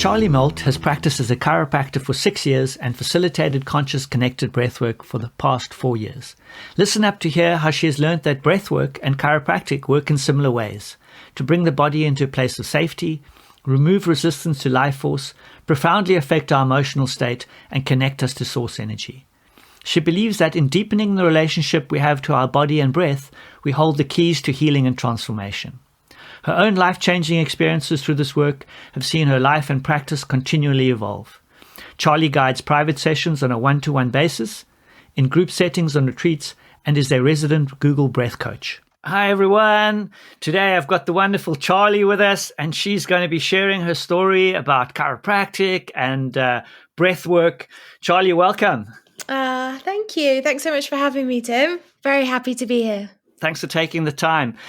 Charlie Moult has practiced as a chiropractor for 6 years and facilitated conscious connected breathwork for the past 4 years. Listen up to hear how she has learned that breathwork and chiropractic work in similar ways, to bring the body into a place of safety, remove resistance to life force, profoundly affect our emotional state, and connect us to source energy. She believes that in deepening the relationship we have to our body and breath, we hold the keys to healing and transformation. Her own life-changing experiences through this work have seen her life and practice continually evolve. Charlie guides private sessions on a one-to-one basis, in group settings on retreats, and is their resident Google Breath coach. Hi, everyone. Today I've got the wonderful Charlie with us, and she's going to be sharing her story about chiropractic and breath work. Charlie, welcome. Thank you. Thanks so much for having me, Tim. Very happy to be here. Thanks for taking the time.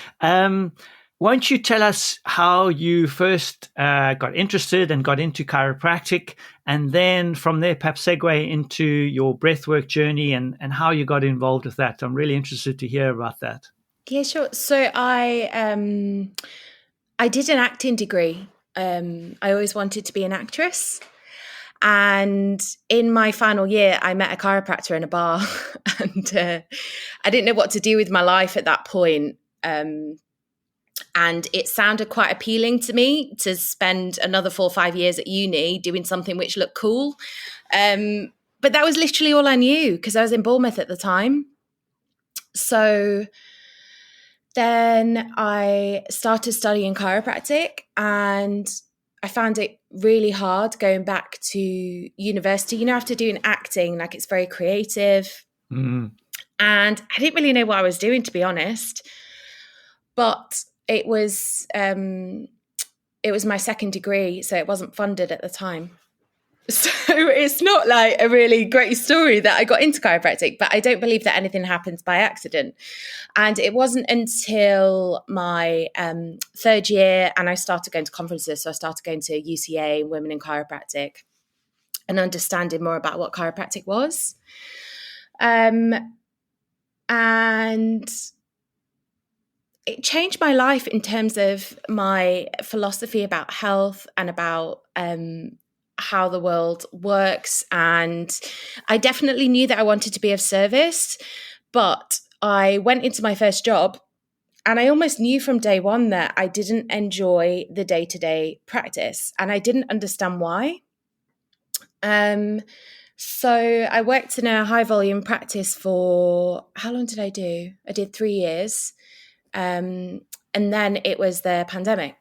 Won't you tell us how you first got interested and got into chiropractic, and then from there perhaps segue into your breathwork journey and how you got involved with that? I'm really interested to hear about that. Yeah, sure. So I did an acting degree. I always wanted to be an actress. And in my final year, I met a chiropractor in a bar and I didn't know what to do with my life at that point. And it sounded quite appealing to me to spend another 4 or 5 years at uni doing something which looked cool. But that was literally all I knew because I was in Bournemouth at the time. So then I started studying chiropractic and I found it really hard going back to university. You know, after doing acting, like it's very creative. Mm. And I didn't really know what I was doing, to be honest. But it was my second degree, so it wasn't funded at the time. So it's not like a really great story that I got into chiropractic, but I don't believe that anything happens by accident. And it wasn't until my third year and I started going to conferences. So I started going to UCA, Women in Chiropractic, and understanding more about what chiropractic was. And it changed my life in terms of my philosophy about health and about how the world works. And I definitely knew that I wanted to be of service, but I went into my first job and I almost knew from day one that I didn't enjoy the day-to-day practice and I didn't understand why. So I worked in a high volume practice for, how long did I do? I did 3 years. And then it was the pandemic.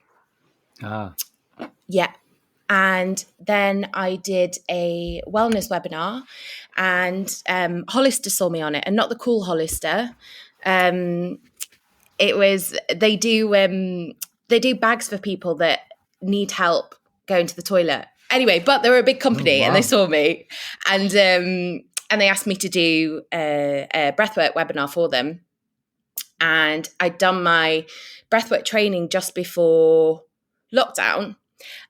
Yeah. And then I did a wellness webinar and Hollister saw me on it, and not the cool Hollister. It was, they do bags for people that need help going to the toilet. Anyway, but they were a big company. And they saw me and they asked me to do a breathwork webinar for them. And I'd done my breathwork training just before lockdown.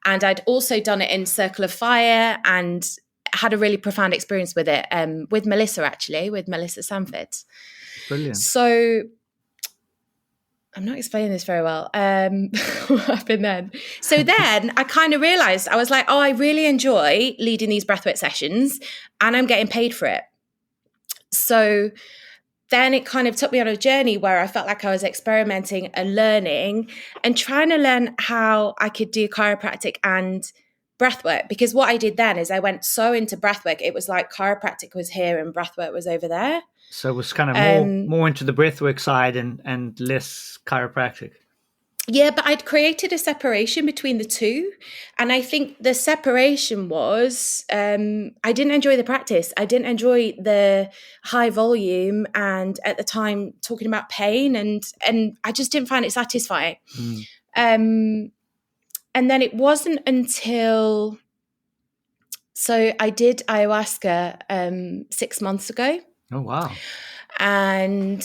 And I'd also done it in Circle of Fire and had a really profound experience with it, with Melissa Sanford. Brilliant. So I'm not explaining this very well. What happened then? So then I kind of realized, I was like, oh, I really enjoy leading these breathwork sessions and I'm getting paid for it. So then it kind of took me on a journey where I felt like I was experimenting and learning and trying to learn how I could do chiropractic and breathwork. Because what I did then is I went so into breathwork, it was like chiropractic was here and breathwork was over there. So it was kind of more into the breathwork side and less chiropractic. Yeah, but I'd created a separation between the two. And I think the separation was, I didn't enjoy the practice. I didn't enjoy the high volume and at the time talking about pain and I just didn't find it satisfying. And then it wasn't until, so I did ayahuasca 6 months ago. Oh, wow. And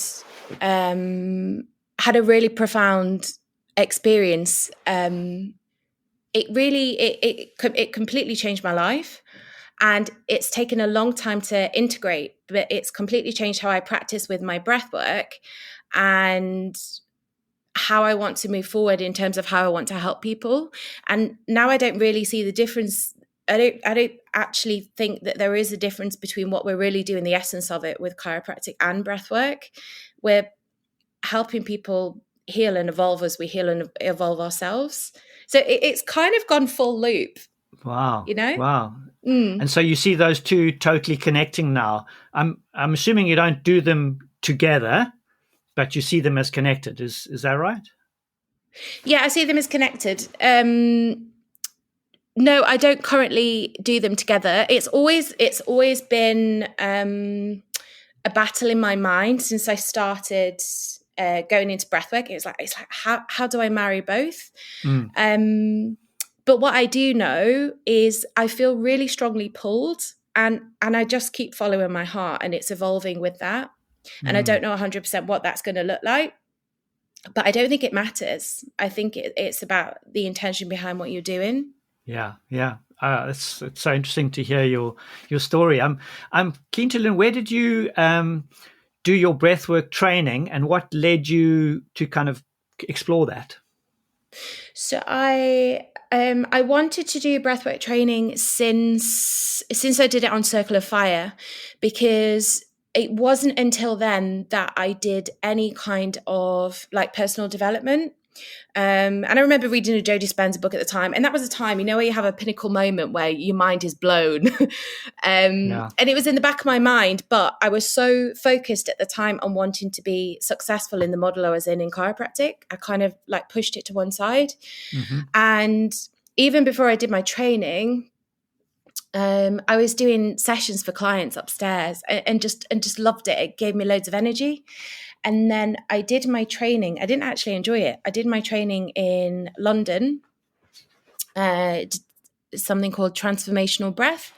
had a really profound experience. It completely changed my life, and it's taken a long time to integrate, but it's completely changed how I practice with my breath work. And how I want to move forward in terms of how I want to help people. And now I don't really see the difference. I don't actually think that there is a difference between what we're really doing, the essence of it with chiropractic and breathwork. We're helping people heal and evolve as we heal and evolve ourselves. So it's kind of gone full loop. Wow. You know? Wow. And so you see those two totally connecting now. I'm assuming you don't do them together, but you see them as connected. Is that right? Yeah, I see them as connected. No, I don't currently do them together. It's always been a battle in my mind since I started going into breathwork. It's like how do I marry both? But what I do know is I feel really strongly pulled, and I just keep following my heart, and it's evolving with that. And I don't know 100% what that's going to look like, but I don't think it matters. I think it's about the intention behind what you're doing. Yeah. It's so interesting to hear your story. I'm keen to learn, where did you do your breathwork training, and what led you to kind of explore that? So I wanted to do breathwork training since I did it on Circle of Fire, because it wasn't until then that I did any kind of like personal development. And I remember reading a Joe Dispenza book at the time, and that was a time, where you have a pinnacle moment where your mind is blown. And it was in the back of my mind, but I was so focused at the time on wanting to be successful in the model I was in chiropractic. I kind of like pushed it to one side. And even before I did my training, I was doing sessions for clients upstairs and just loved it. It gave me loads of energy. And then I did my training. I didn't actually enjoy it. I did my training in London, something called transformational breath.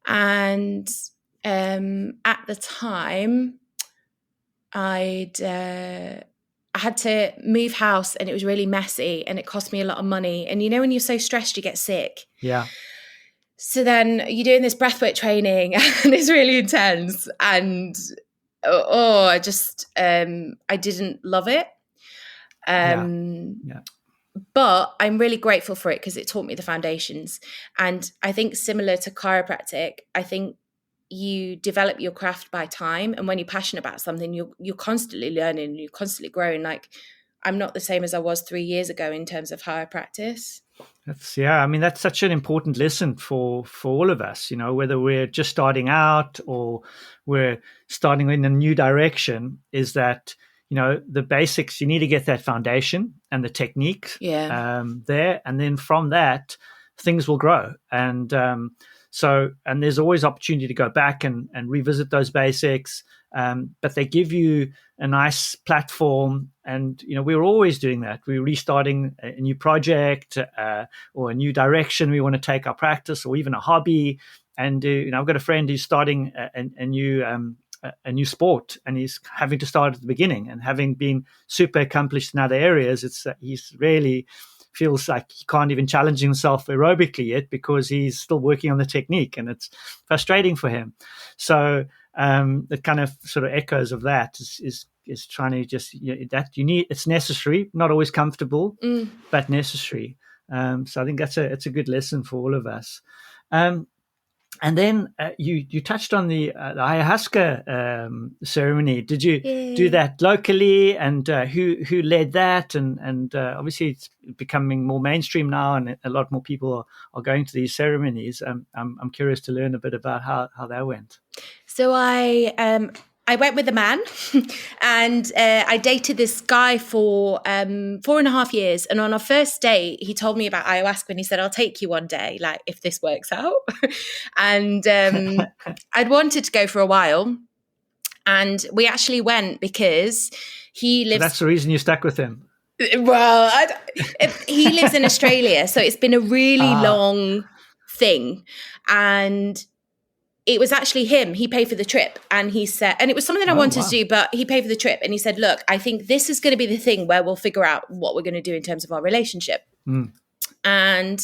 And at the time, I had to move house, and it was really messy, and it cost me a lot of money. And when you're so stressed, you get sick. Yeah. So then you're doing this breathwork training, and it's really intense. And I just I didn't love it. But I'm really grateful for it because it taught me the foundations. And I think similar to chiropractic, I think you develop your craft by time, and when you're passionate about something, you're constantly learning, you're constantly growing. Like, I'm not the same as I was 3 years ago in terms of how I practice. That's such an important lesson for all of us, whether we're just starting out or we're starting in a new direction, is that the basics, you need to get that foundation and the technique there, and then from that things will grow. And and there's always opportunity to go back and revisit those basics, but they give you a nice platform. And we're always doing that. We're restarting a new project or a new direction we want to take our practice, or even a hobby. And I've got a friend who's starting a new sport, and he's having to start at the beginning. And having been super accomplished in other areas, he's really feels like he can't even challenge himself aerobically yet because he's still working on the technique, and it's frustrating for him. So it kind of sort of echoes of that is trying to just that you need. It's necessary, not always comfortable, but necessary. So I think it's a good lesson for all of us. And then you touched on the ayahuasca ceremony. Did you do that locally? And who led that? And obviously it's becoming more mainstream now, and a lot more people are going to these ceremonies. I'm curious to learn a bit about how that went. So I went with a man, and I dated this guy for 4.5 years. And on our first date, he told me about ayahuasca, and he said, "I'll take you one day, like if this works out." And I'd wanted to go for a while, and we actually went because he lives. So that's the reason you stuck with him. Well, he lives in Australia, so it's been a really long thing, and it was actually him. He paid for the trip, and he said, and it was something I wanted to do, but he paid for the trip, and he said, "Look, I think this is going to be the thing where we'll figure out what we're going to do in terms of our relationship." And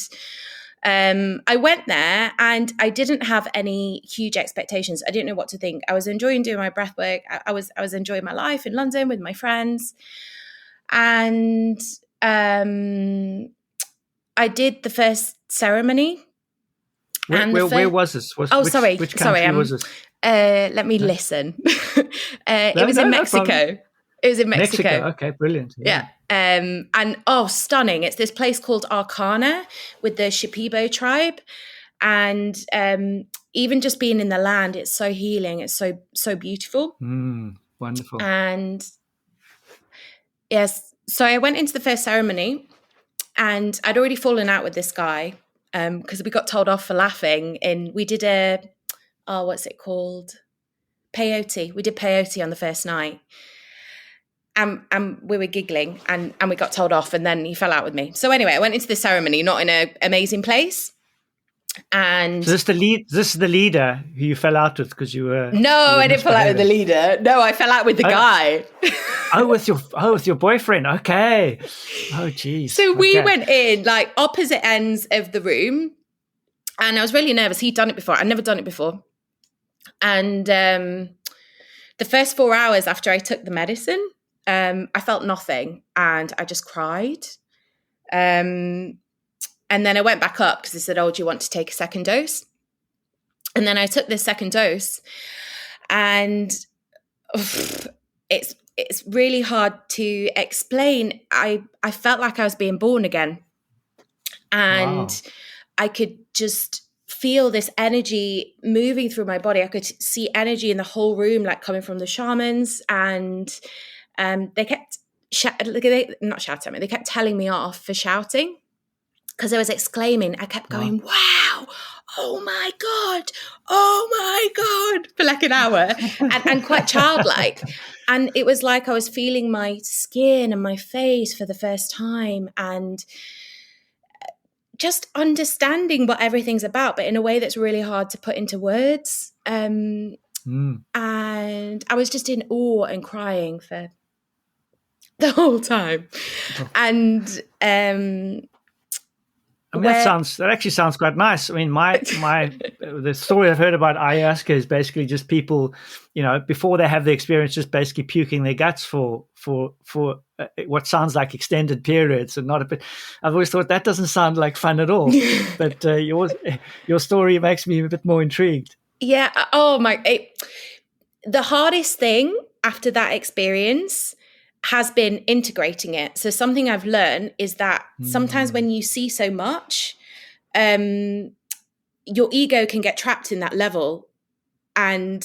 I went there and I didn't have any huge expectations. I didn't know what to think. I was enjoying doing my breath work. I was enjoying my life in London with my friends. And I did the first ceremony. Where was this? Which country was this? Let me listen. It was in Mexico. No, it was in Mexico. Okay, brilliant. Yeah. And stunning. It's this place called Arkana with the Shipibo tribe. And even just being in the land, it's so healing. It's so beautiful. Wonderful. And yes, so I went into the first ceremony and I'd already fallen out with this guy because we got told off for laughing. We did what's it called? Peyote. We did peyote on the first night. And we were giggling and we got told off and then he fell out with me. So anyway, I went into the ceremony, not in an amazing place. And so this is the leader who you fell out with because you were... No, I didn't fall out with the leader. No, I fell out with the guy. with your boyfriend. Okay. Oh, geez. So we went in like opposite ends of the room and I was really nervous. He'd done it before. I'd never done it before. And the first 4 hours after I took the medicine, I felt nothing and I just cried. And then I went back up because they said, do you want to take a second dose? And then I took this second dose and it's really hard to explain. I felt like I was being born again. And wow. I could just feel this energy moving through my body. I could see energy in the whole room, like coming from the shamans. And they kept not shouting at me. They kept telling me off for shouting because I was exclaiming. I kept going, wow, oh my God, for like an hour and quite childlike. And it was like I was feeling my skin and my face for the first time and just understanding what everything's about, but in a way that's really hard to put into words. And I was just in awe and crying for the whole time. And that actually sounds quite nice. I mean, the story I've heard about ayahuasca is basically just people, before they have the experience, just basically puking their guts for what sounds like extended periods, and not a bit. I've always thought that doesn't sound like fun at all, but your story makes me a bit more intrigued. Yeah. Oh my! The hardest thing after that experience has been integrating it. So something I've learned is that sometimes when you see so much, your ego can get trapped in that level. And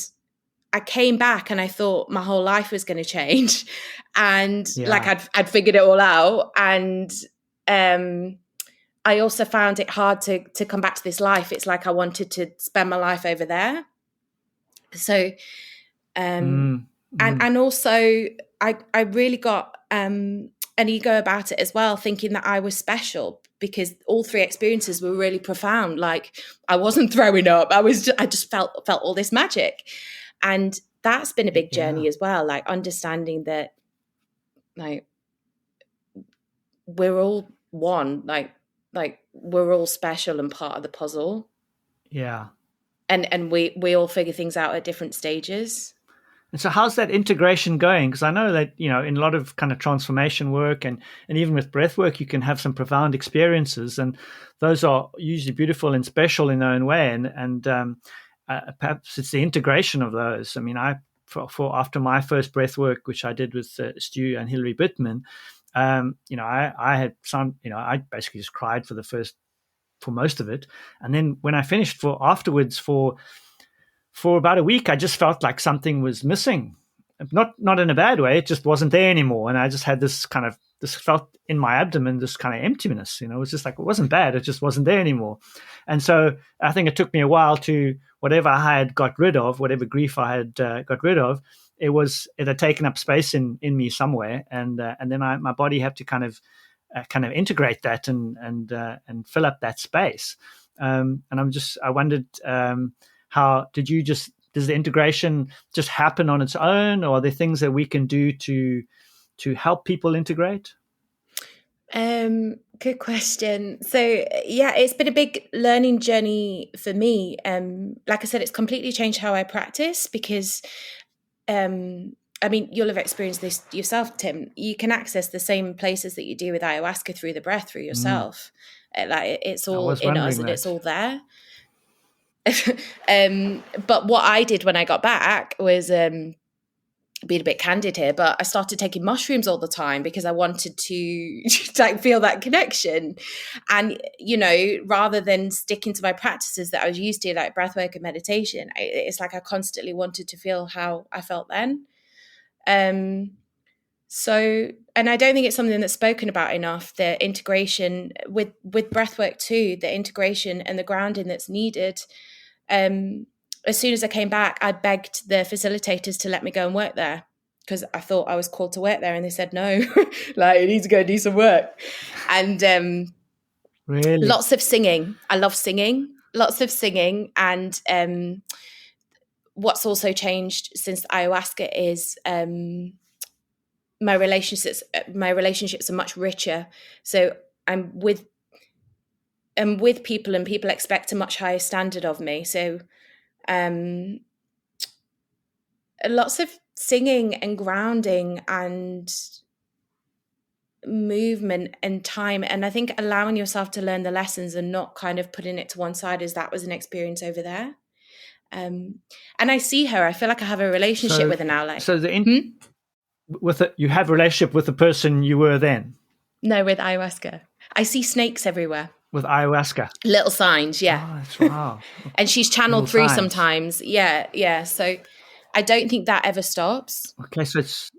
I came back and I thought my whole life was going to change. And like I'd figured it all out. And I also found it hard to come back to this life. It's like I wanted to spend my life over there. So, and also I really got an ego about it as well, thinking that I was special because all three experiences were really profound. Like I wasn't throwing up. I just felt all this magic. And that's been a big journey as well. Like understanding that like we're all one, like we're all special and part of the puzzle. Yeah. And we all figure things out at different stages. And so how's that integration going? Because I know that, in a lot of kind of transformation work and even with breath work, you can have some profound experiences. And those are usually beautiful and special in their own way. And perhaps it's the integration of those. I mean, for after my first breath work, which I did with Stu and Hilary Bittman, I had some, I basically just cried for most of it. And then when I finished afterwards for about a week, I just felt like something was missing, not in a bad way. It just wasn't there anymore. And I just had this felt in my abdomen, this kind of emptiness, it was just like, it wasn't bad. It just wasn't there anymore. And so I think it took me a while to whatever I had got rid of, whatever grief I had got rid of, it had taken up space in me somewhere. And then my body had to kind of integrate that and fill up that space. And I wondered, how does the integration just happen on its own, or are there things that we can do to help people integrate? Good question. So yeah, it's been a big learning journey for me. Like I said, it's completely changed how I practice because I mean, you'll have experienced this yourself, Tim. You can access the same places that you do with ayahuasca through the breath, through yourself. Like it's I all was in us wondering and it's that. all there. But what I did when I got back was being a bit candid here, but I started taking mushrooms all the time because I wanted to like feel that connection. And, you know, rather than sticking to my practices that I was used to, like breathwork and meditation, it's like I constantly wanted to feel how I felt then. So, and I don't think it's something that's spoken about enough, the integration with breathwork too, the integration and the grounding that's needed. As soon as I came back, I begged the facilitators to let me go and work there because I thought I was called to work there, and they said no, like you need to go do some work. And Really? lots of singing. I love singing. Lots of singing, and what's also changed since ayahuasca is my relationships are much richer. So I'm with people, and people expect a much higher standard of me. So lots of singing and grounding and movement and time, and I think allowing yourself to learn the lessons and not kind of putting it to one side as that was an experience over there. And I see her, I feel like I have a relationship with her now. Like, so you have a relationship with the person you were then? No, with ayahuasca. I see snakes everywhere. With ayahuasca? Little signs, yeah. Oh, that's wow. And she's channeled through sometimes. Yeah. So I don't think that ever stops. Okay, so it's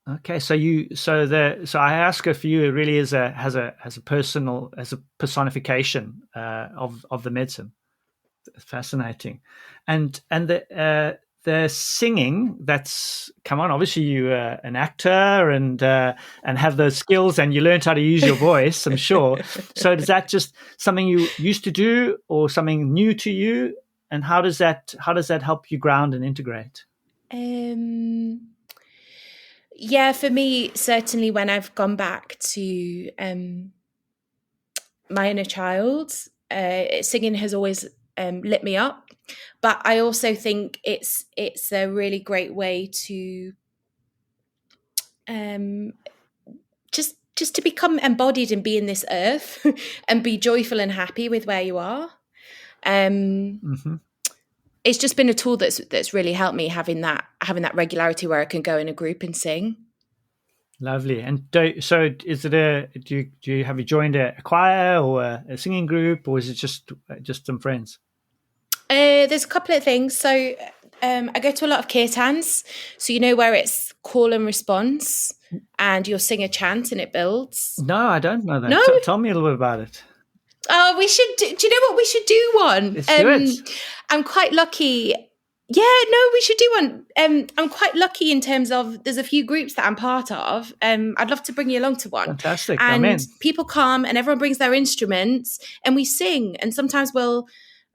okay. So ayahuasca for you, it really is has a personification of the medicine. Fascinating. And the singing, that's, come on, obviously you an actor and have those skills, and you learned how to use your voice, I'm sure. So is that just something you used to do or something new to you? And how does that help you ground and integrate? Yeah, for me, certainly when I've gone back to my inner child, singing has always lit me up. But I also think it's a really great way to just to become embodied and be in this earth and be joyful and happy with where you are. It's just been a tool that's really helped me, having that regularity where I can go in a group and sing. Lovely. And so is it have you joined a choir or a singing group, or is it just some friends? There's a couple of things. So I go to a lot of kirtans, so you know where it's call and response, and you'll sing a chant and it builds. No, I don't know that. No? Tell me a little bit about it. Oh, we should. Do you know what? We should do one. Let's do it. I'm quite lucky. Yeah, no, we should do one. I'm quite lucky in terms of there's a few groups that I'm part of. I'd love to bring you along to one. Fantastic. And Amen. people come and everyone brings their instruments and we sing, and sometimes we'll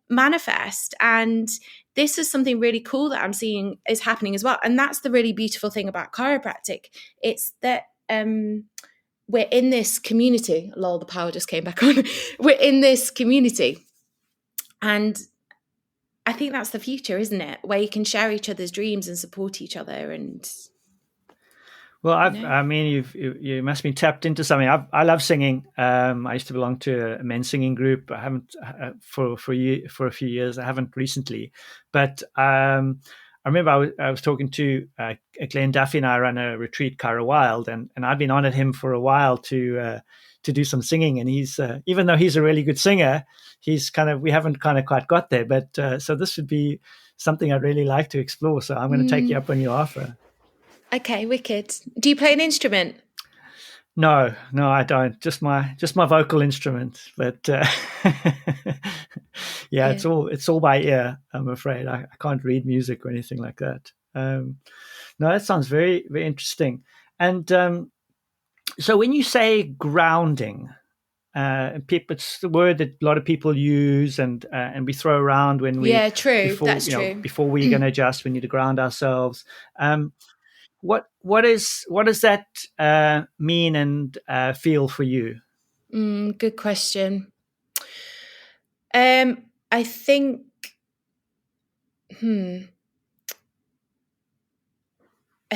manifest. And this is something really cool that I'm seeing is happening as well. And that's the really beautiful thing about chiropractic. It's that we're in this community. Lol, the power just came back on. We're in this community. And I think that's the future, isn't it? Where you can share each other's dreams and support each other. And well, I mean, you must be tapped into something. I love singing. I used to belong to a men's singing group. I haven't for a few years. I haven't recently, but I remember I was talking to Glenn Duffy, and I ran a retreat, Cairo Wild, and I've been on at him for a while to do some singing. And he's even though he's a really good singer, we haven't quite got there. But so this would be something I'd really like to explore. So I'm going to take you up on your offer. Okay, wicked. Do you play an instrument? No, I don't. Just my vocal instrument. But yeah, it's all by ear, I'm afraid. I can't read music or anything like that. No, that sounds very, very interesting. And so when you say grounding, it's the word that a lot of people use and we throw around when we true. That's true. Before we're going to adjust, we need to ground ourselves. What does that mean and feel for you? Good question. I think, I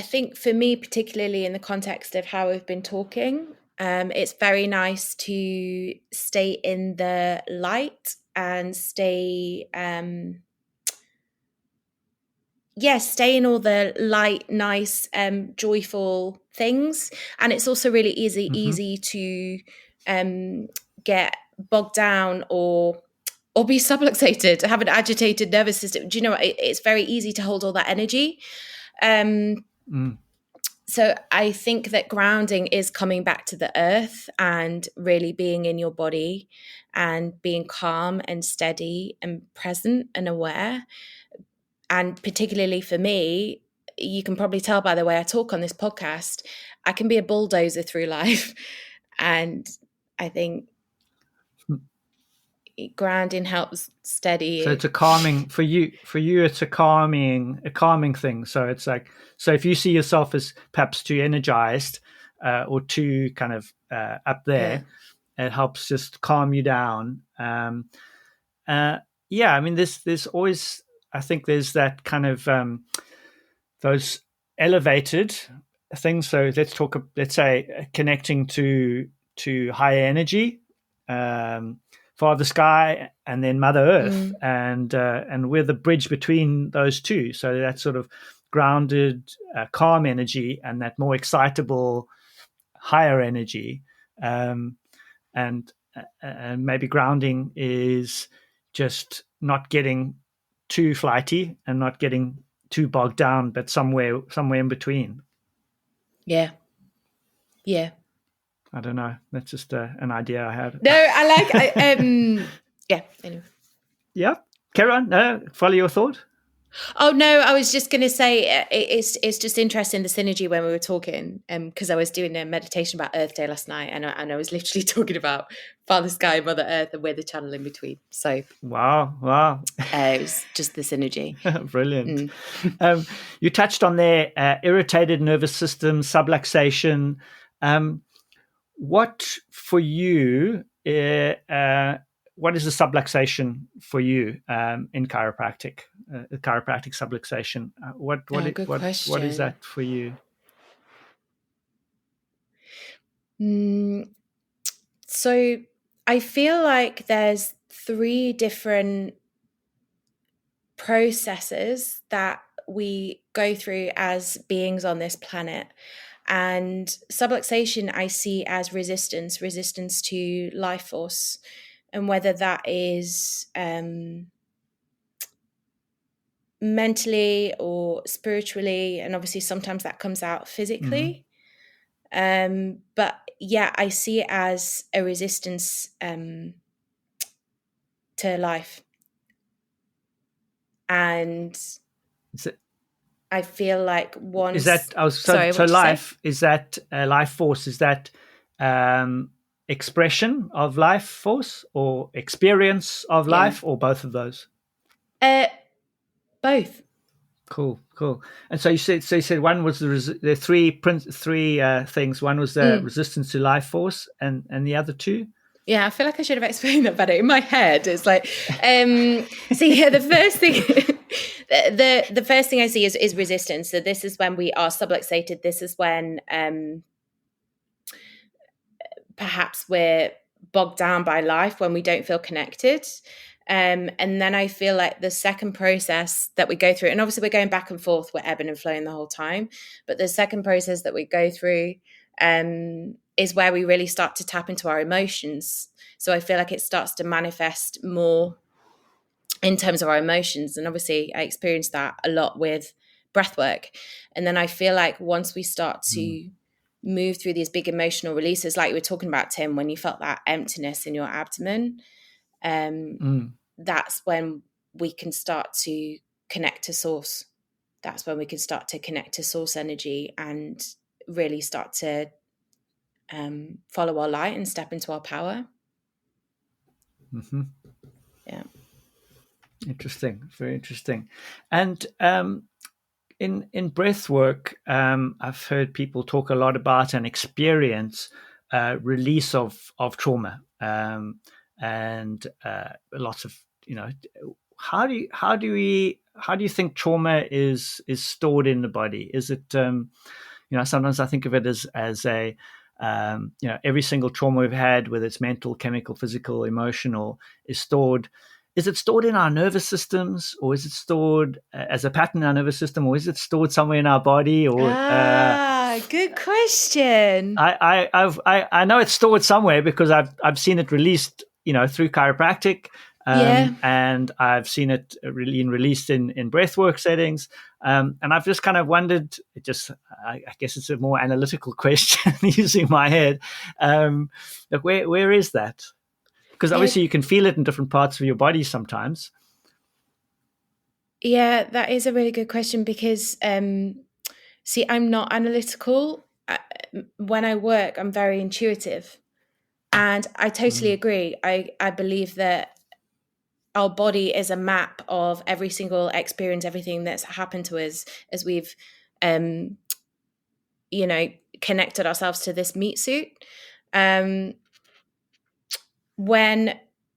think for me, particularly in the context of how we've been talking, it's very nice to stay in the light and stay in all the light, nice, joyful things. And it's also really easy to get bogged down or be subluxated, have an agitated nervous system. Do you know what? It's very easy to hold all that energy. So I think that grounding is coming back to the earth and really being in your body and being calm and steady and present and aware. And particularly for me, you can probably tell by the way I talk on this podcast, I can be a bulldozer through life. And I think grounding helps steady. So it's a calming for you. It's a calming thing. So it's like, so if you see yourself as perhaps too energized or too kind of up there, it helps just calm you down. I mean, there's always, I think there's that kind of those elevated things. So let's say connecting to higher energy, Father Sky, and then Mother Earth, and we're the bridge between those two. So that sort of grounded, calm energy, and that more excitable, higher energy, and maybe grounding is just not getting too flighty and not getting too bogged down, but somewhere in between. Yeah. I don't know. That's just an idea I had. No, I like. Anyway. Yeah, carry on. No, follow your thought. Oh no, I was just going to say it's just interesting, the synergy when we were talking, because I was doing a meditation about Earth Day last night, and I was literally talking about Father Sky, Mother Earth, and we're the channel in between. So wow, it was just the synergy. Brilliant. You touched on there irritated nervous system, subluxation. What for you? What is the subluxation for you in chiropractic? Chiropractic subluxation. What is that for you? So I feel like there's 3 different processes that we go through as beings on this planet. And subluxation I see as resistance to life force. And whether that is mentally or spiritually, and obviously sometimes that comes out physically. But yeah, I see it as a resistance to life. And I feel like once... Is that, so life, is that life force, is that expression of life force or experience of life, or both of those? Both. Cool. And so you said one was the three things. One was the resistance to life force, and the other two. Yeah, I feel like I should have explained that better. In my head, it's like, so yeah, the first thing, the first thing I see is resistance. So this is when we are subluxated. This is when perhaps we're bogged down by life, when we don't feel connected. And then I feel like the second process that we go through, and obviously we're going back and forth, we're ebbing and flowing the whole time, but the second process that we go through is where we really start to tap into our emotions. So I feel like it starts to manifest more in terms of our emotions. And obviously I experienced that a lot with breathwork. And then I feel like once we start to move through these big emotional releases, like you were talking about, Tim, when you felt that emptiness in your abdomen, that's when we can start to connect to source. That's when we can start to connect to source energy and really start to follow our light and step into our power. Yeah. Interesting. Very interesting. And in breath work, I've heard people talk a lot about an experience release of trauma, and lots of, how do you think trauma is stored in the body? Is it, sometimes I think of it as a, every single trauma we've had, whether it's mental, chemical, physical, emotional, is stored. Is it stored in our nervous systems, or is it stored as a pattern in our nervous system, or is it stored somewhere in our body? Or good question. I know it's stored somewhere because I've seen it released, through chiropractic, and I've seen it released in breathwork settings, and I've just kind of wondered. I guess it's a more analytical question using my head. Like where is that? Because obviously you can feel it in different parts of your body sometimes. Yeah, that is a really good question because, see, I'm not analytical. When I work, I'm very intuitive. And I totally agree. I believe that our body is a map of every single experience, everything that's happened to us as we've, connected ourselves to this meat suit. When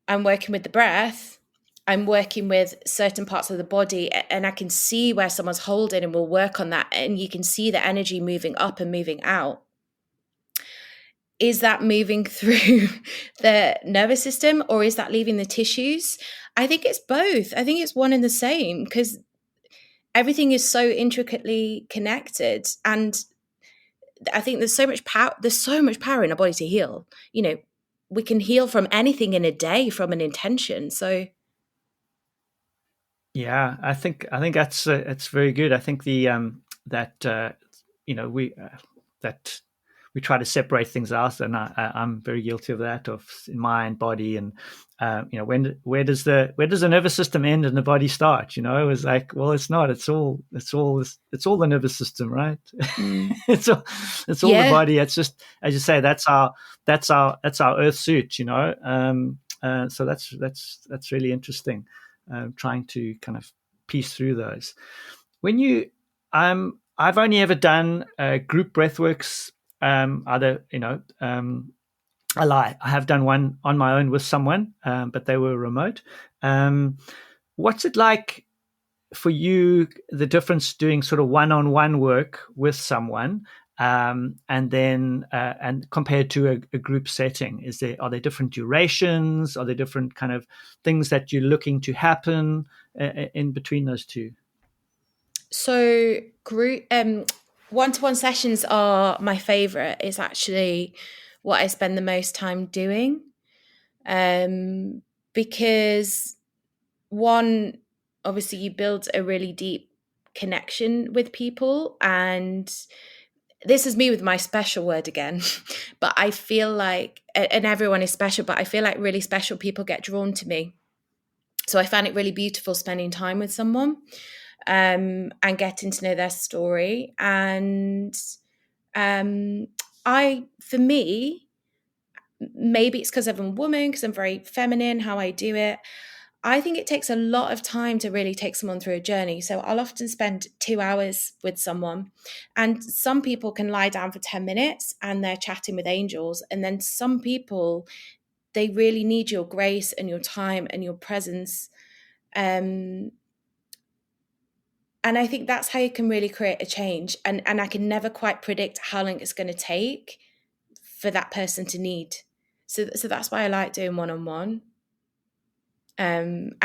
I'm working with the breath, I'm working with certain parts of the body, and I can see where someone's holding, and we'll work on that. And you can see the energy moving up and moving out. Is that moving through the nervous system, or is that leaving the tissues? I think it's both. I think it's one and the same, because everything is so intricately connected. And I think there's so much power. There's so much power in our body to heal. We can heal from anything in a day from an intention. So, yeah, I think that's very good. I think the that we try to separate things out, and I'm very guilty of that, of mind, body, and where does the nervous system end and the body start? It's like, well, it's not. It's all the nervous system, right? it's all the body. It's just, as you say, that's our earth suit. So that's really interesting. Trying to kind of piece through those. When you, I've only ever done group breathworks. I lie. I have done one on my own with someone, but they were remote. What's it like for you? The difference doing sort of one-on-one work with someone, and then and compared to a group setting, are there different durations? Are there different kind of things that you're looking to happen in between those two? So group one-to-one sessions are my favorite. It's actually what I spend the most time doing, because one, obviously you build a really deep connection with people, and this is me with my special word again, but I feel like, and everyone is special, but I feel like really special people get drawn to me. So I find it really beautiful spending time with someone, and getting to know their story. And for me, maybe it's because I'm a woman, because I'm very feminine, how I do it. I think it takes a lot of time to really take someone through a journey. So I'll often spend 2 hours with someone, and some people can lie down for 10 minutes and they're chatting with angels. And then some people, they really need your grace and your time and your presence. And I think that's how you can really create a change. And I can never quite predict how long it's going to take for that person to need. So that's why I like doing one-on-one. And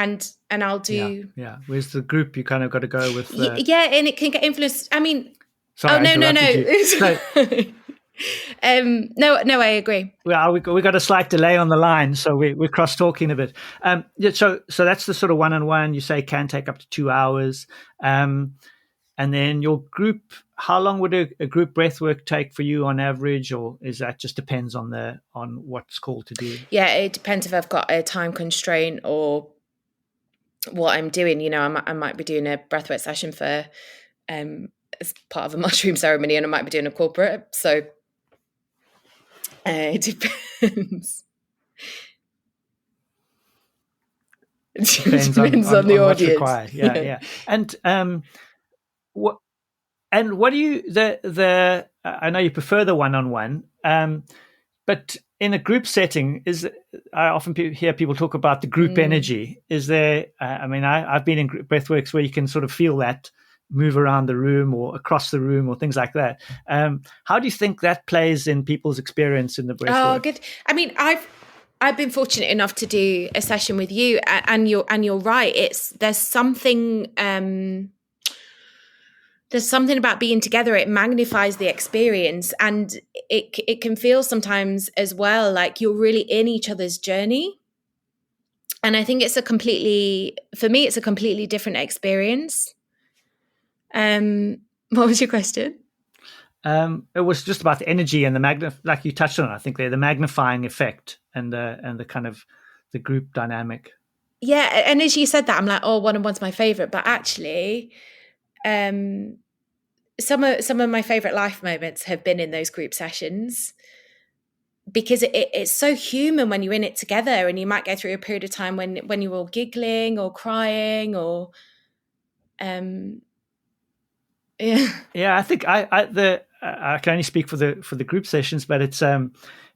I'll do Where's the group? You kind of got to go with and it can get influenced. I mean, sorry, no. no, I agree. Well, we got a slight delay on the line, so we're cross talking a bit. So that's the sort of one-on-one you say can take up to 2 hours, and then your group. How long would a group breathwork take for you on average, or is that just depends on what's called to do? Yeah, it depends if I've got a time constraint or what I'm doing. I might be doing a breathwork session for as part of a mushroom ceremony, and I might be doing a corporate. So it depends. It depends on the audience. Required. Yeah. And what do you I know you prefer the one-on-one, But in a group setting, I often hear people talk about the group energy. Is there? I've been in group breathworks where you can sort of feel that move around the room or across the room or things like that. How do you think that plays in people's experience in the breathwork? Oh, good. I mean, I've been fortunate enough to do a session with you, and you're right. There's something about being together. It magnifies the experience, and it can feel sometimes as well like you're really in each other's journey. And I think it's a completely different experience. What was your question? It was just about the energy and the like you touched on. I think the magnifying effect and the kind of the group dynamic. Yeah, and as you said that, I'm like, oh, one-on-one's my favorite, but actually, some of my favorite life moments have been in those group sessions, because it's so human when you're in it together, and you might go through a period of time when you're all giggling or crying or yeah. I think I can only speak for the group sessions, but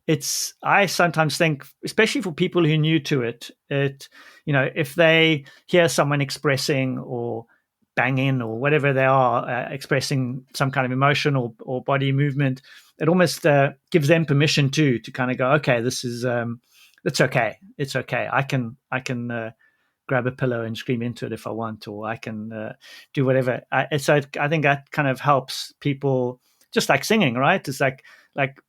it's I sometimes think, especially for people who are new to it, if they hear someone expressing or banging or whatever they are, expressing some kind of emotion or body movement, it almost gives them permission to kind of go, okay, this is it's okay. It's okay. I can grab a pillow and scream into it if I want, or I can do whatever. So I think that kind of helps people, just like singing, right? It's like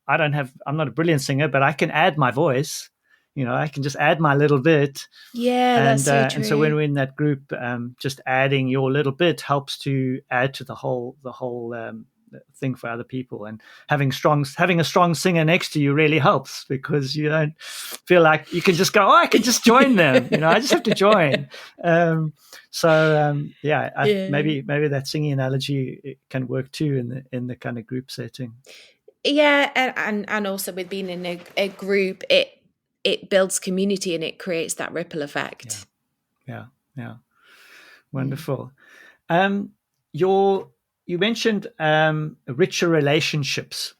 I'm not a brilliant singer, but I can add my voice. I can just add my little bit. Yeah, that's so true. And so when we're in that group, just adding your little bit helps to add to the whole thing for other people. And having a strong singer next to you really helps, because you don't feel like you can just go, oh, I can just join them. I just have to join. Maybe that singing analogy can work too in the kind of group setting. Yeah, and also with being in a group, it builds community and it creates that ripple effect. Yeah. Wonderful. You mentioned richer relationships,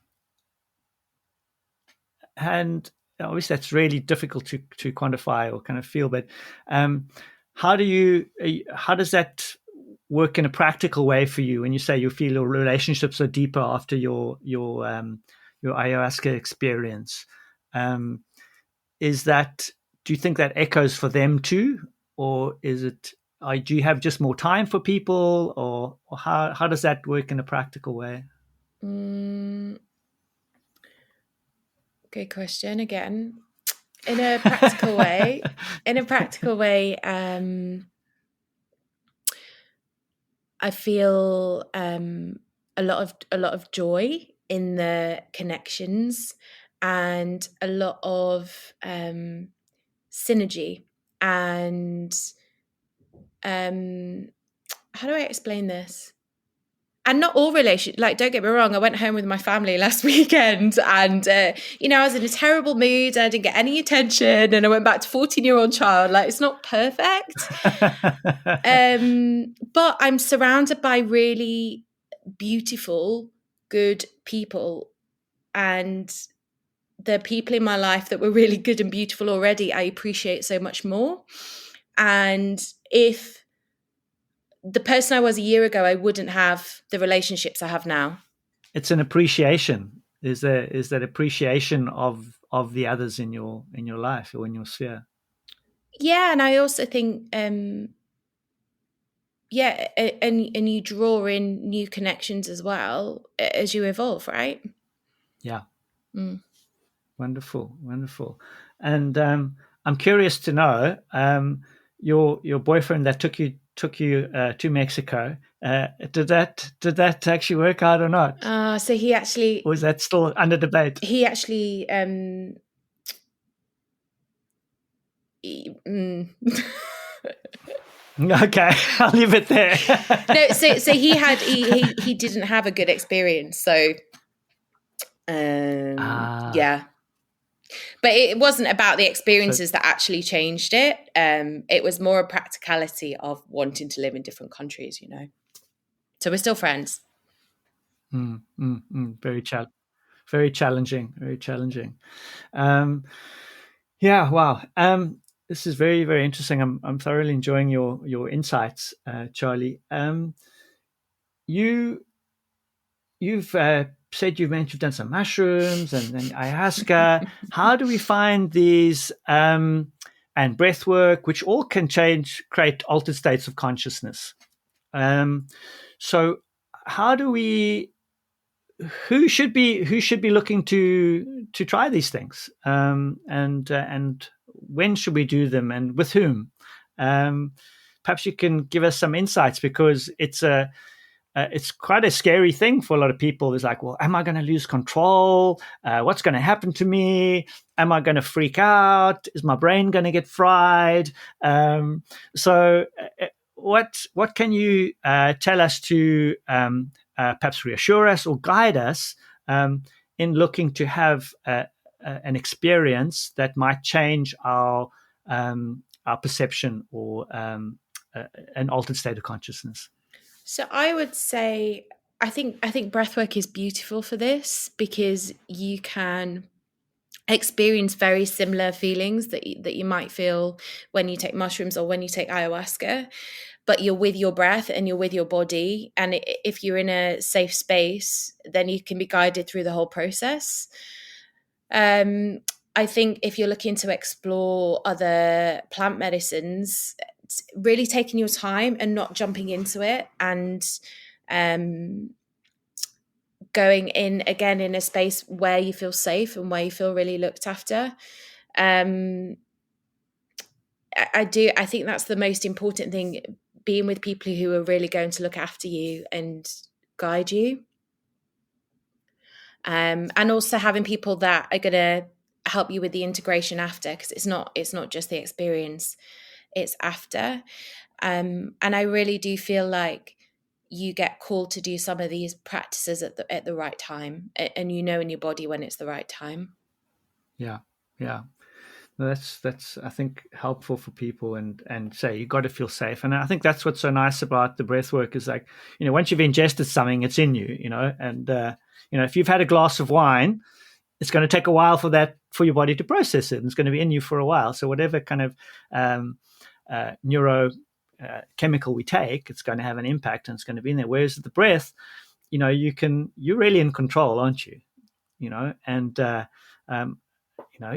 and obviously that's really difficult to quantify or kind of feel. But how does that work in a practical way for you when you say you feel your relationships are deeper after your ayahuasca experience? Do you think that echoes for them too, or is it? Do you have just more time for people, or how does that work in a practical way? Good question again. In a practical way, I feel a lot of joy in the connections, and a lot of synergy, and how do I explain this? And not all relations, like, don't get me wrong, I went home with my family last weekend, and I was in a terrible mood, and I didn't get any attention, and I went back to 14-year-old child. Like, it's not perfect. But I'm surrounded by really beautiful, good people, and the people in my life that were really good and beautiful already, I appreciate so much more. And if the person I was a year ago, I wouldn't have the relationships I have now. It's an appreciation. Is that appreciation of the others in your life or in your sphere? Yeah, and I also think, and you draw in new connections as well as you evolve, right? Yeah. Wonderful. And I'm curious to know, your boyfriend that took you to Mexico, did that actually work out or not? So he actually, or is that still under debate? He actually Okay, I'll leave it there. No, so he didn't have a good experience. So yeah. But it wasn't about the experiences that actually changed it. It was more a practicality of wanting to live in different countries, So we're still friends. Very Very challenging. Very challenging. Yeah. Wow. This is very, very interesting. I'm thoroughly enjoying your insights, Charlie. You you've said you've done some mushrooms and ayahuasca. How do we find these and breath work, which all can create altered states of consciousness? So, how do we? Who should be looking to try these things, and when should we do them, and with whom? Perhaps you can give us some insights, because it's quite a scary thing for a lot of people. It's like, well, am I going to lose control? What's going to happen to me? Am I going to freak out? Is my brain going to get fried? So, what can you tell us to perhaps reassure us or guide us in looking to have an experience that might change our perception or an altered state of consciousness? So I would say I think breathwork is beautiful for this, because you can experience very similar feelings that you might feel when you take mushrooms or when you take ayahuasca, but you're with your breath and you're with your body, and if you're in a safe space, then you can be guided through the whole process. I think if you're looking to explore other plant medicines, really taking your time and not jumping into it, and going in again in a space where you feel safe and where you feel really looked after. I think that's the most important thing, being with people who are really going to look after you and guide you. And also having people that are going to help you with the integration after, because it's not just the experience, it's after. And I really do feel like you get called to do some of these practices at the right time, and you know in your body when it's the right time. Yeah. That's I think helpful for people, and say you got to feel safe. And I think that's what's so nice about the breath work is, like, once you've ingested something, it's in you, and if you've had a glass of wine, it's going to take a while for your body to process it, and it's going to be in you for a while. So whatever kind of neuro chemical we take, it's going to have an impact, and it's going to be in there. Whereas the breath, you're really in control, aren't you? And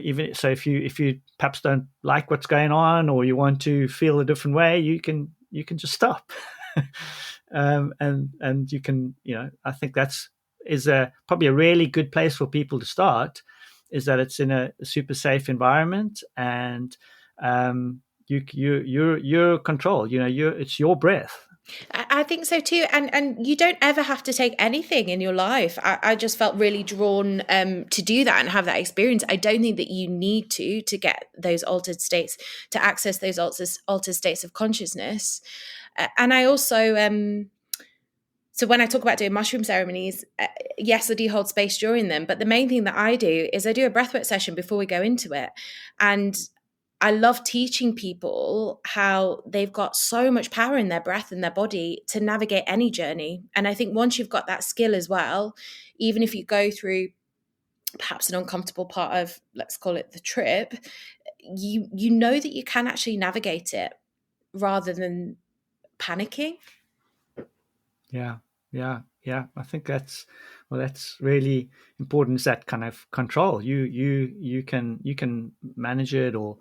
even so, if you perhaps don't like what's going on, or you want to feel a different way, you can just stop. And you can, I think that's probably a really good place for people to start, is that it's in a super safe environment, and you're controlled. It's your breath. I think so too, and you don't ever have to take anything in your life. I just felt really drawn to do that and have that experience. I don't think that you need to get those altered states, to access those altered states of consciousness. And I also, so when I talk about doing mushroom ceremonies, yes, I do hold space during them, but the main thing that I do is I do a breathwork session before we go into it, and I love teaching people how they've got so much power in their breath and their body to navigate any journey. And I think once you've got that skill as well, even if you go through perhaps an uncomfortable part of, let's call it the trip, you know that you can actually navigate it rather than panicking. Yeah. I think that's really important, is that kind of control. You can manage it, or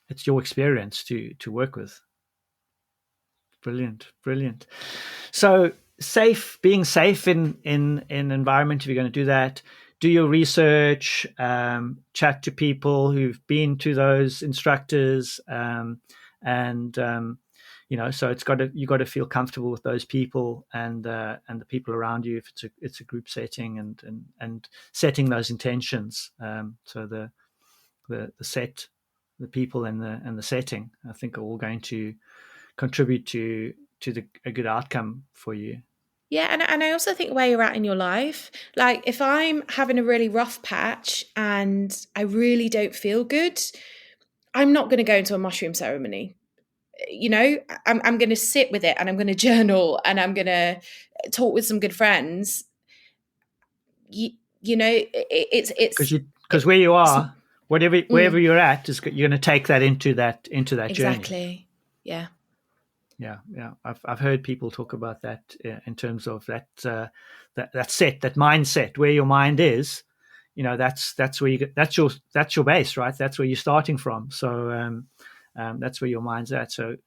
it's your experience to work with. Brilliant. So being safe in environment. If you're going to do that, do your research, chat to people who've been to those instructors, and so you got to feel comfortable with those people, and the people around you, if it's a group setting, and setting those intentions. So the people and the setting, I think, are all going to contribute to a good outcome for you. Yeah, and I also think where you're at in your life. Like, if I'm having a really rough patch and I really don't feel good, I'm not going to go into a mushroom ceremony. I'm going to sit with it, and I'm going to journal, and I'm going to talk with some good friends. you know, it's because where you are, wherever you're at, you're going to take that into that journey. Exactly. Yeah. I've heard people talk about that in terms of that mindset, where your mind is. You know, that's where that's your base, right? That's where you're starting from. So that's where your mind's at. So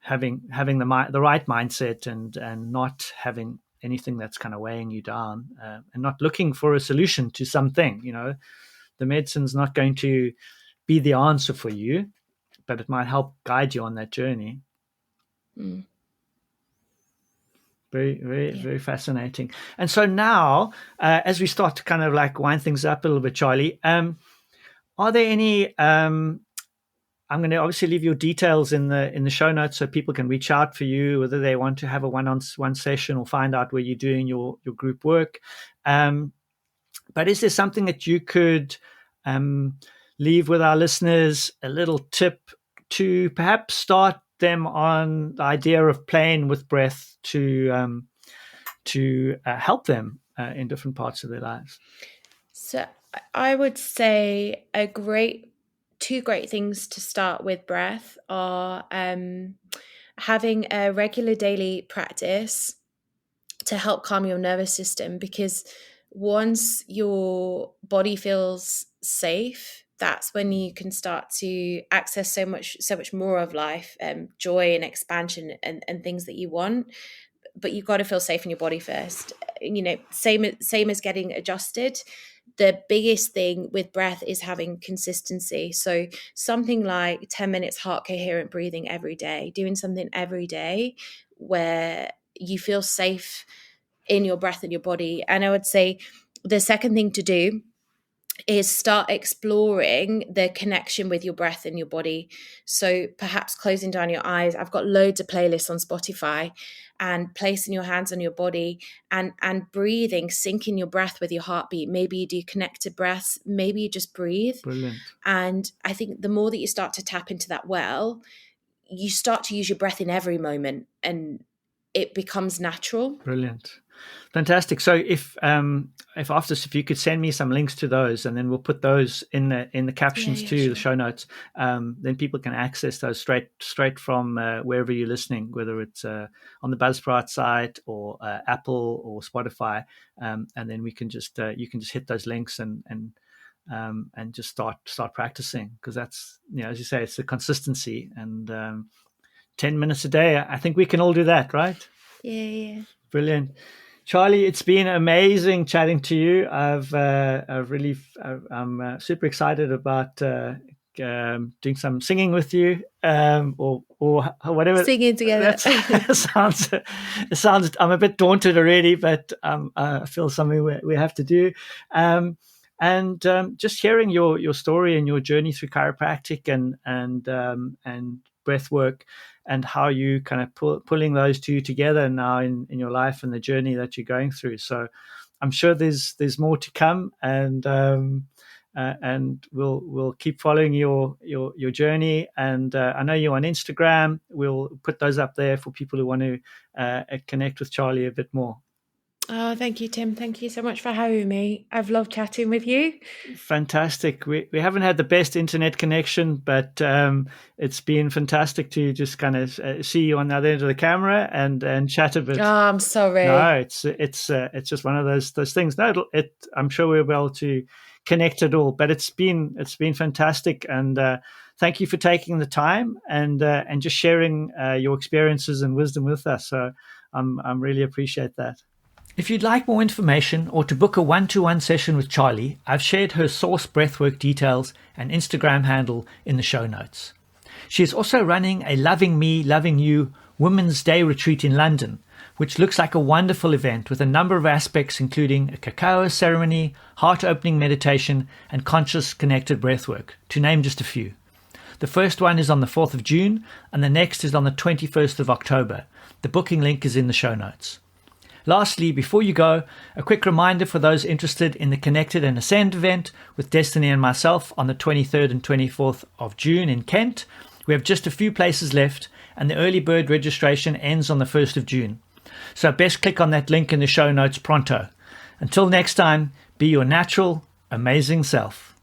having the right mindset and not having anything that's kind of weighing you down, and not looking for a solution to something. You know, the medicine's not going to be the answer for you, but it might help guide you on that journey. Very, very, very fascinating. And so now, as we start to kind of like wind things up a little bit, Charlie, are there any? I'm going to obviously leave your details in the show notes so people can reach out for you, whether they want to have a one-on-one session or find out where you're doing your group work. But is there something that you could leave with our listeners, a little tip to perhaps start them on the idea of playing with breath to help them in different parts of their lives? So I would say two great things to start with breath are having a regular daily practice to help calm your nervous system, because once your body feels safe, that's when you can start to access so much more of life, joy and expansion and things that you want. But you've got to feel safe in your body first. You know, same as getting adjusted. The biggest thing with breath is having consistency. So something like 10 minutes heart coherent breathing every day, doing something every day where you feel safe in your breath and your body. And I would say the second thing to do is start exploring the connection with your breath and your body. So perhaps closing down your eyes. I've got loads of playlists on Spotify, and placing your hands on your body and breathing, syncing your breath with your heartbeat. Maybe you do connected breaths, maybe you just breathe. Brilliant. And I think the more that you start to tap into that well, you start to use your breath in every moment and it becomes natural. Brilliant. Fantastic. So if after this, if you could send me some links to those, and then we'll put those in the captions the show notes, then people can access those straight from wherever you're listening, whether it's on the Buzzsprout site or Apple or Spotify, and then we can just you can just hit those links and just start practicing, because that's, you know, as you say, it's the consistency, and 10 minutes a day. I think we can all do that, right? Yeah. Brilliant. Charlie, it's been amazing chatting to you. I'm super excited about doing some singing with you, or whatever. Singing together. It sounds. I'm a bit daunted already, but I feel something we have to do. And just hearing your story and your journey through chiropractic and breath work, and how you kind of pulling those two together now in your life and the journey that you're going through. So I'm sure there's more to come, and we'll keep following your journey. And I know you're on Instagram. We'll put those up there for people who want to connect with Charlie a bit more. Oh, thank you, Tim. Thank you so much for having me. I've loved chatting with you. Fantastic. We haven't had the best internet connection, but it's been fantastic to just kind of see you on the other end of the camera and chat a bit. Oh, I'm sorry. No, it's just one of those things. No, I'm sure we'll be able to connect it all, but it's been fantastic, and thank you for taking the time and just sharing your experiences and wisdom with us. So I'm really appreciate that. If you'd like more information or to book a one-to-one session with Charlie, I've shared her source breathwork details and Instagram handle in the show notes. She is also running a Loving Me, Loving You Women's Day retreat in London, which looks like a wonderful event with a number of aspects, including a cacao ceremony, heart-opening meditation, and conscious connected breathwork, to name just a few. The first one is on the 4th of June, and the next is on the 21st of October. The booking link is in the show notes. Lastly, before you go, a quick reminder for those interested in the Connected and Ascend event with Destiny and myself on the 23rd and 24th of June in Kent. We have just a few places left, and the early bird registration ends on the 1st of June. So best click on that link in the show notes pronto. Until next time, be your natural, amazing self.